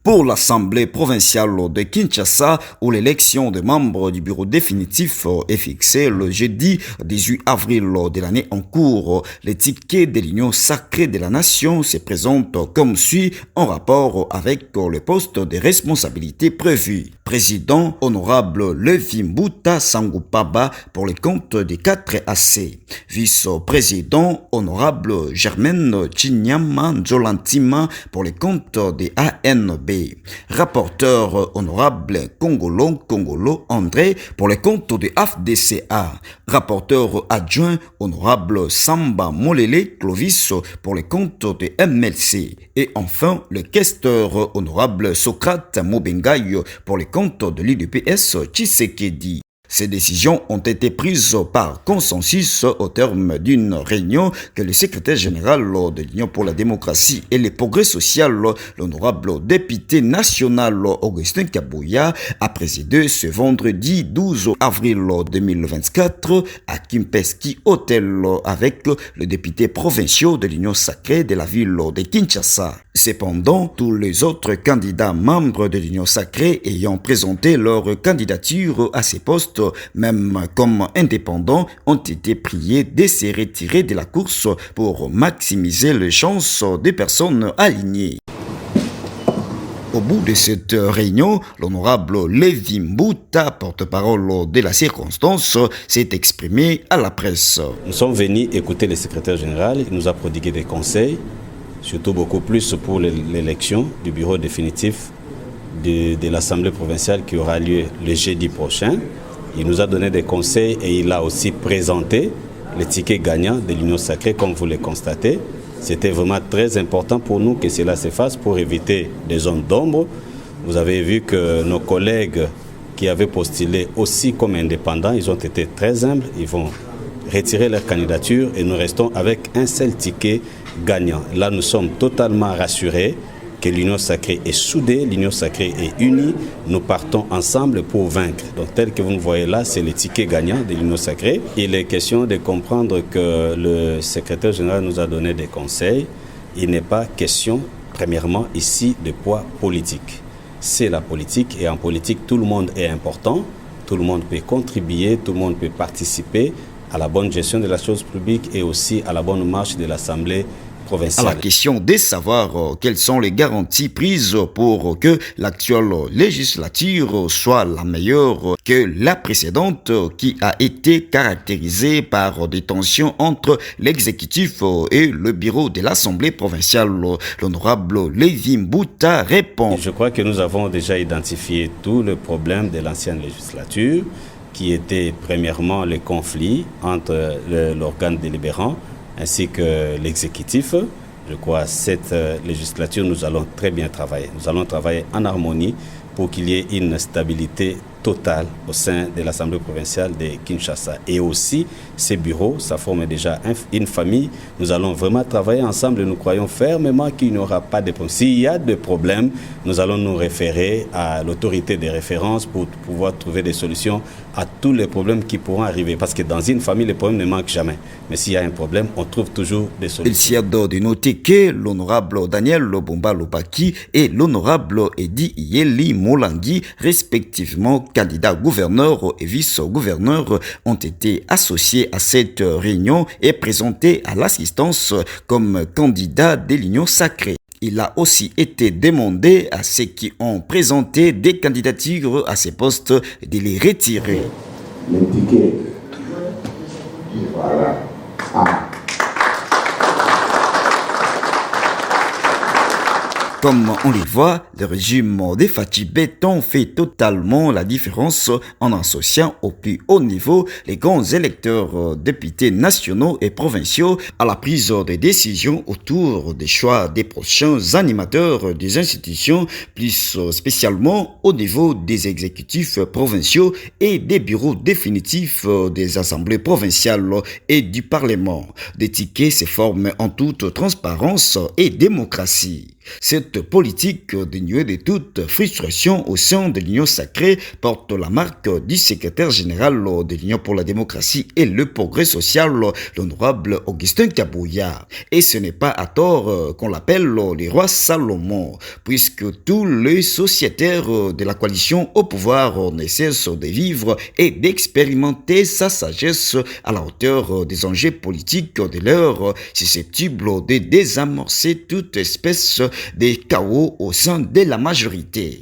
pour l'Assemblée provinciale de Kinshasa où l'élection des membres du bureau définitif est fixée le jeudi 18 avril de l'année en cours. Les tickets de l'Union sacrée de la nation se présentent comme suit en rapport avec le poste de responsabilité prévu. Président honorable Levi Mbuta Sangupaba pour le compte des 4 AC. Vice-président honorable Germaine Chinyama Nzolantima pour le compte des ANB. Rapporteur honorable Congolo André pour le compte de AFDCA. Rapporteur adjoint honorable Samba Molele Clovis pour le compte de MLC. Et enfin le questeur honorable Socrate Mobengayo pour le compte de l'UDPS Tshisekedi. Ces décisions ont été prises par consensus au terme d'une réunion que le secrétaire général de l'Union pour la démocratie et le progrès social, l'honorable député national Augustin Kabouya, a présidé ce vendredi 12 avril 2024 à Kimpeski Hotel avec le député provincial de l'Union sacrée de la ville de Kinshasa. Cependant, tous les autres candidats membres de l'Union sacrée ayant présenté leur candidature à ces postes, même comme indépendants, ont été priés de se retirer de la course pour maximiser les chances des personnes alignées. Au bout de cette réunion, l'honorable Levi Mbuta, porte-parole de la circonstance, s'est exprimé à la presse. Nous sommes venus écouter le secrétaire général, il nous a prodigué des conseils, surtout beaucoup plus pour l'élection du bureau définitif de l'Assemblée provinciale qui aura lieu le jeudi prochain. Il nous a donné des conseils et il a aussi présenté les tickets gagnants de l'Union sacrée, comme vous le constatez. C'était vraiment très important pour nous que cela se fasse pour éviter des zones d'ombre. Vous avez vu que nos collègues qui avaient postulé aussi comme indépendants, ils ont été très humbles. Ils vont retirer leur candidature et nous restons avec un seul ticket gagnant. Là, nous sommes totalement rassurés que l'Union sacrée est soudée, l'Union sacrée est unie, nous partons ensemble pour vaincre. Donc tel que vous nous voyez là, c'est le ticket gagnant de l'Union sacrée. Il est question de comprendre que le secrétaire général nous a donné des conseils. Il n'est pas question, premièrement, ici de poids politique. C'est la politique et en politique, tout le monde est important, tout le monde peut contribuer, tout le monde peut participer à la bonne gestion de la chose publique et aussi à la bonne marche de l'Assemblée provinciale. À la question de savoir quelles sont les garanties prises pour que l'actuelle législature soit la meilleure que la précédente qui a été caractérisée par des tensions entre l'exécutif et le bureau de l'Assemblée provinciale, l'honorable Levi Mbuta répond. Je crois que nous avons déjà identifié tout le problème de l'ancienne législature qui était premièrement le conflit entre l'organe délibérant ainsi que l'exécutif. Je crois que cette législature, nous allons très bien travailler. Nous allons travailler en harmonie pour qu'il y ait une stabilité totale au sein de l'Assemblée provinciale de Kinshasa. Et aussi, ces bureaux, ça forme déjà une famille. Nous allons vraiment travailler ensemble et nous croyons fermement qu'il n'y aura pas de problème. S'il y a des problèmes, nous allons nous référer à l'autorité de référence pour pouvoir trouver des solutions à tous les problèmes qui pourront arriver. Parce que dans une famille, les problèmes ne manquent jamais. Mais s'il y a un problème, on trouve toujours des solutions. Il s'y a de noter que l'honorable Daniel Lobomba Lopaki et l'honorable Edi Yeli Molangui, respectivement candidats gouverneurs et vice-gouverneurs, ont été associés à cette réunion et présentés à l'assistance comme candidats de l'Union sacrée. Il a aussi été demandé à ceux qui ont présenté des candidatures à ces postes de les retirer. Les tickets, voilà. Comme on le voit, le régime des Fathi Béton fait totalement la différence en associant au plus haut niveau les grands électeurs, députés nationaux et provinciaux à la prise des décisions autour des choix des prochains animateurs des institutions, plus spécialement au niveau des exécutifs provinciaux et des bureaux définitifs des assemblées provinciales et du Parlement. Des tickets se forment en toute transparence et démocratie. Cette politique dénuée de toute frustration au sein de l'Union sacrée porte la marque du secrétaire général de l'Union pour la démocratie et le progrès social, l'honorable Augustin Kabouya. Et ce n'est pas à tort qu'on l'appelle le roi Salomon, puisque tous les sociétaires de la coalition au pouvoir ne cessent de vivre et d'expérimenter sa sagesse à la hauteur des enjeux politiques de l'heure, susceptibles de désamorcer toute espèce des chaos au sein de la majorité.